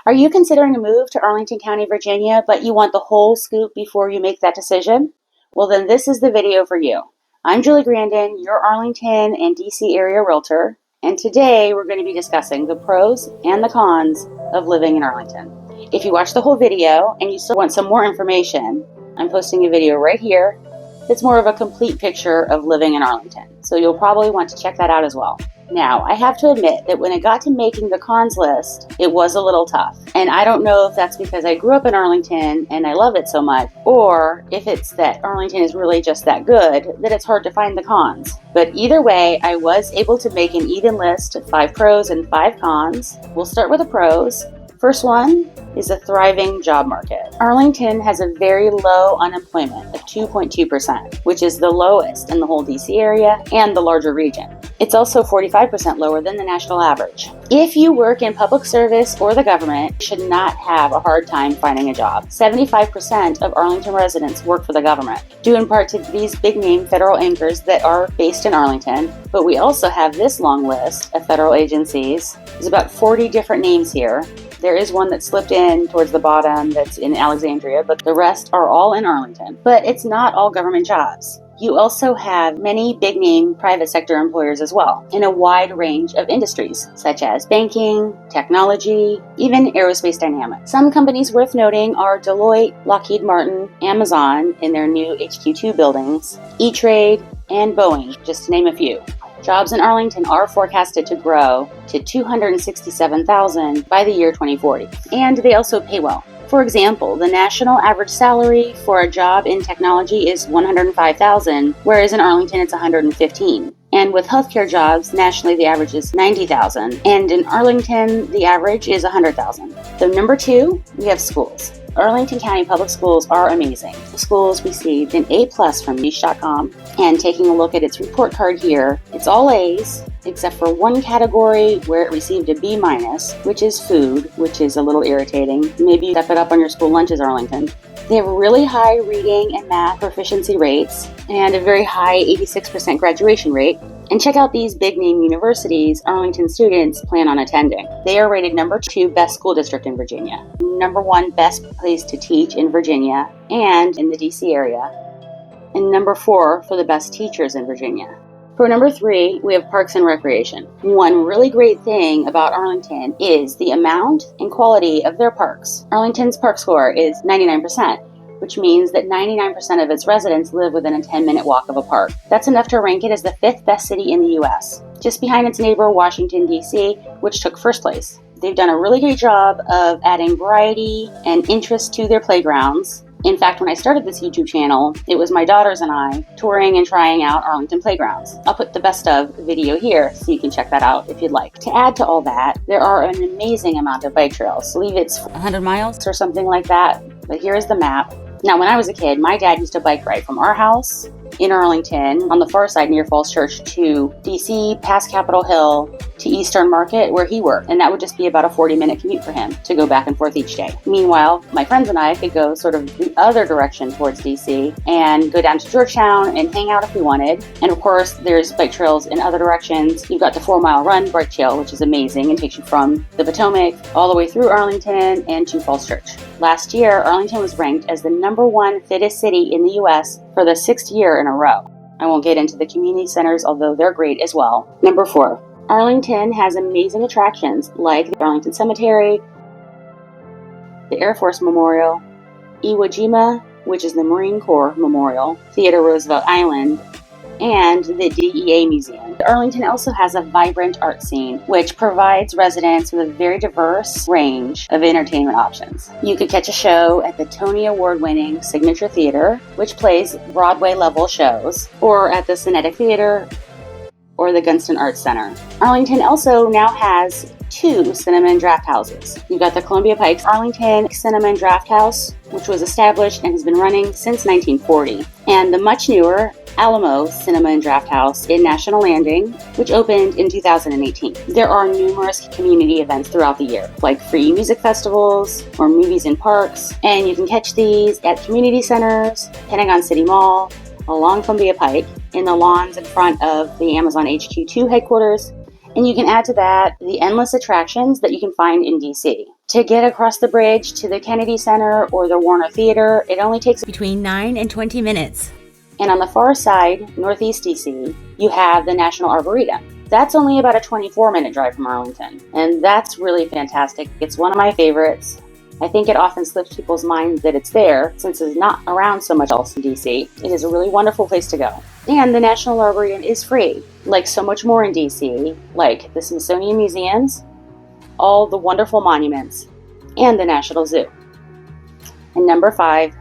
Are you considering a move to Arlington County, Virginia, but you want the whole scoop before you make that decision? Well, then this is the video for you. I'm Julie Grandon, your Arlington and DC area realtor, and today we're going to be discussing the pros and the cons of living in Arlington. If you watch the whole video and you still want some more information, I'm posting a video right here that's more of a complete picture of living in Arlington, so you'll probably want to check that out as well. Now, I have to admit that when it got to making the cons list, it was a little tough. And I don't know if that's because I grew up in Arlington and I love it so much, or if it's that Arlington is really just that good that it's hard to find the cons. But either way, I was able to make an even list of 5 pros and 5 cons. We'll start with the pros. First one is a thriving job market. Arlington has a very low unemployment of 2.2%, which is the lowest in the whole DC area and the larger region. It's also 45% lower than the national average. If you work in public service or the government, you should not have a hard time finding a job. 75% of Arlington residents work for the government, due in part to these big name federal anchors that are based in Arlington. But we also have this long list of federal agencies. There's about 40 different names here. There is one that slipped in towards the bottom that's in Alexandria, but the rest are all in Arlington. But it's not all government jobs. You also have many big-name private sector employers as well, in a wide range of industries, such as banking, technology, even aerospace dynamics. Some companies worth noting are Deloitte, Lockheed Martin, Amazon in their new HQ2 buildings, E-Trade, and Boeing, just to name a few. Jobs in Arlington are forecasted to grow to 267,000 by the year 2040, and they also pay well. For example, the national average salary for a job in technology is $105,000, whereas in Arlington it's $115,000. And with healthcare jobs, nationally the average is $90,000, and in Arlington the average is $100,000. So number 2, we have schools. Arlington County Public Schools are amazing. The schools received an A+ from niche.com, and taking a look at its report card here, it's all A's, except for one category where it received a B-, which is food, which is a little irritating. Maybe you step it up on your school lunches, Arlington. They have really high reading and math proficiency rates, and a very high 86% graduation rate. And check out these big-name universities Arlington students plan on attending. They are rated number 2 best school district in Virginia, number 1 best place to teach in Virginia and in the DC area, and number 4 for the best teachers in Virginia. For number 3, we have parks and recreation. One really great thing about Arlington is the amount and quality of their parks. Arlington's park score is 99%. Which means that 99% of its residents live within a 10-minute walk of a park. That's enough to rank it as the 5th best city in the U.S., just behind its neighbor, Washington, D.C., which took first place. They've done a really great job of adding variety and interest to their playgrounds. In fact, when I started this YouTube channel, it was my daughters and I touring and trying out Arlington playgrounds. I'll put the best of video here so you can check that out if you'd like. To add to all that, there are an amazing amount of bike trails. I believe it's 100 miles or something like that, but here is the map. Now, when I was a kid, my dad used to bike ride from our house in Arlington on the far side near Falls Church to DC, past Capitol Hill, to Eastern Market where he worked. And that would just be about a 40-minute commute for him to go back and forth each day. Meanwhile, my friends and I could go sort of the other direction towards DC and go down to Georgetown and hang out if we wanted. And of course, there's bike trails in other directions. You've got the 4-mile run bike trail, which is amazing and takes you from the Potomac all the way through Arlington and to Falls Church. Last year, Arlington was ranked as the number 1 fittest city in the U.S. for the 6th year in a row. I won't get into the community centers, although they're great as well. Number 4, Arlington has amazing attractions like the Arlington Cemetery, the Air Force Memorial, Iwo Jima, which is the Marine Corps Memorial, Theodore Roosevelt Island, and the DEA Museum. Arlington also has a vibrant art scene, which provides residents with a very diverse range of entertainment options. You could catch a show at the Tony Award-winning Signature Theater, which plays Broadway-level shows, or at the Cinetic Theater, or the Gunston Arts Center. Arlington also now has 2 cinema and draft houses. You've got the Columbia Pike's Arlington Cinema and Draft House, which was established and has been running since 1940, and the much newer Alamo Cinema and Draft House in National Landing, which opened in 2018. There are numerous community events throughout the year, like free music festivals or movies in parks, and you can catch these at community centers, Pentagon City Mall, along Columbia Pike, in the lawns in front of the Amazon HQ2 headquarters, and you can add to that the endless attractions that you can find in DC. To get across the bridge to the Kennedy Center or the Warner Theater, it only takes between 9 and 20 minutes. And on the far side, northeast DC, you have the National Arboretum. That's only about a 24-minute drive from Arlington, and that's really fantastic. It's one of my favorites. I think it often slips people's minds that it's there, since it's not around so much else in DC. It is a really wonderful place to go. And the National Arboretum is free, like so much more in DC, like the Smithsonian Museums, all the wonderful monuments, and the National Zoo. And number 5,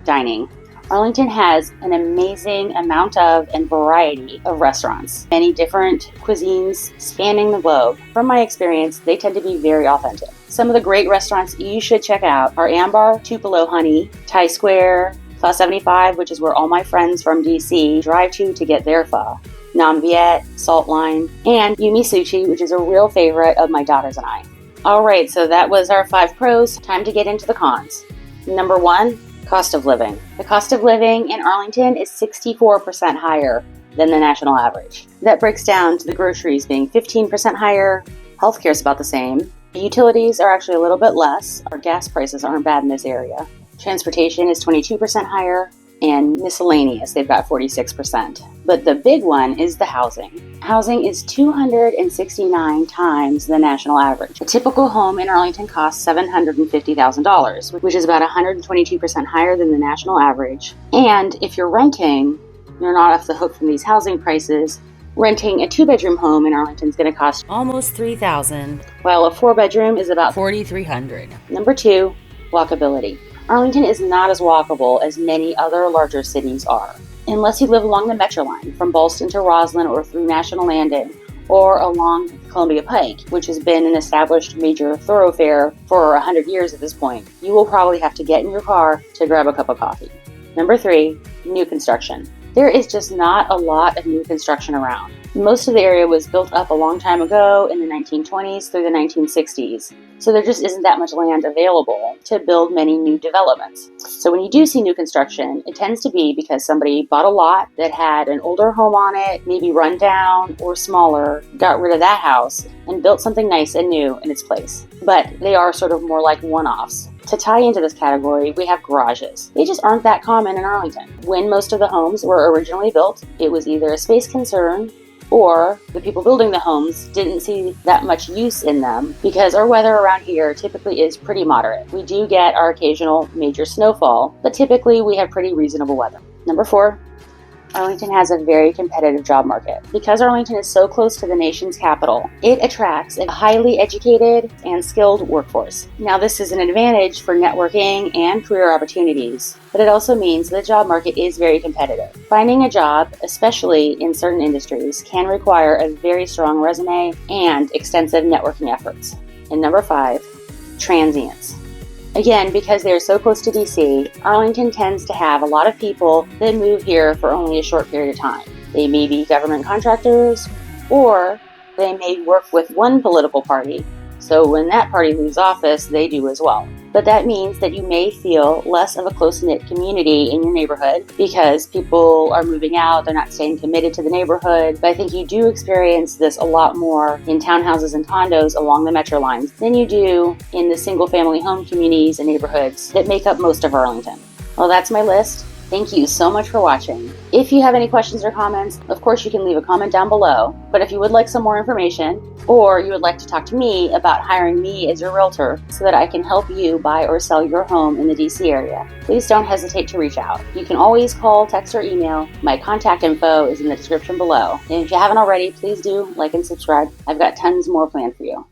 dining. Arlington has an amazing amount of and variety of restaurants, many different cuisines spanning the globe. From my experience, they tend to be very authentic. Some of the great restaurants you should check out are Ambar, Tupelo Honey, Thai Square, Pho 75, which is where all my friends from DC drive to get their pho, Nam Viet, Salt Line, and Yumi Sushi, which is a real favorite of my daughters and I. Alright, so that was our 5 pros. Time to get into the cons. Number 1, cost of living. The cost of living in Arlington is 64% higher than the national average. That breaks down to the groceries being 15% higher, healthcare is about the same, the utilities are actually a little bit less, our gas prices aren't bad in this area, transportation is 22% higher, and miscellaneous, they've got 46%. But the big one is the housing. Housing is 269 times the national average. A typical home in Arlington costs $750,000, which is about 122% higher than the national average. And if you're renting, you're not off the hook from these housing prices. Renting a 2-bedroom home in Arlington is going to cost almost $3,000, while a 4-bedroom is about $4,300. Number 2, walkability. Arlington is not as walkable as many other larger cities are, unless you live along the Metro line from Ballston to Roslyn or through National Landing or along Columbia Pike, which has been an established major thoroughfare for 100 years at this point. You will probably have to get in your car to grab a cup of coffee. Number 3, new construction. There is just not a lot of new construction around. Most of the area was built up a long time ago in the 1920s through the 1960s. So there just isn't that much land available to build many new developments. So when you do see new construction, it tends to be because somebody bought a lot that had an older home on it, maybe run down or smaller, got rid of that house, and built something nice and new in its place. But they are sort of more like one-offs. To tie into this category, we have garages. They just aren't that common in Arlington. When most of the homes were originally built, it was either a space concern or the people building the homes didn't see that much use in them because our weather around here typically is pretty moderate. We do get our occasional major snowfall, but typically we have pretty reasonable weather. Number 4, Arlington has a very competitive job market. Because Arlington is so close to the nation's capital, it attracts a highly educated and skilled workforce. Now, this is an advantage for networking and career opportunities, but it also means the job market is very competitive. Finding a job, especially in certain industries, can require a very strong resume and extensive networking efforts. And number 5, transients. Again, because they're so close to DC, Arlington tends to have a lot of people that move here for only a short period of time. They may be government contractors, or they may work with one political party, so when that party leaves office, they do as well. But that means that you may feel less of a close-knit community in your neighborhood because people are moving out, they're not staying committed to the neighborhood. But I think you do experience this a lot more in townhouses and condos along the metro lines than you do in the single-family home communities and neighborhoods that make up most of Arlington. Well, that's my list. Thank you so much for watching. If you have any questions or comments, of course you can leave a comment down below. But if you would like some more information, or you would like to talk to me about hiring me as your realtor so that I can help you buy or sell your home in the DC area, please don't hesitate to reach out. You can always call, text, or email. My contact info is in the description below. And if you haven't already, please do like and subscribe. I've got tons more planned for you.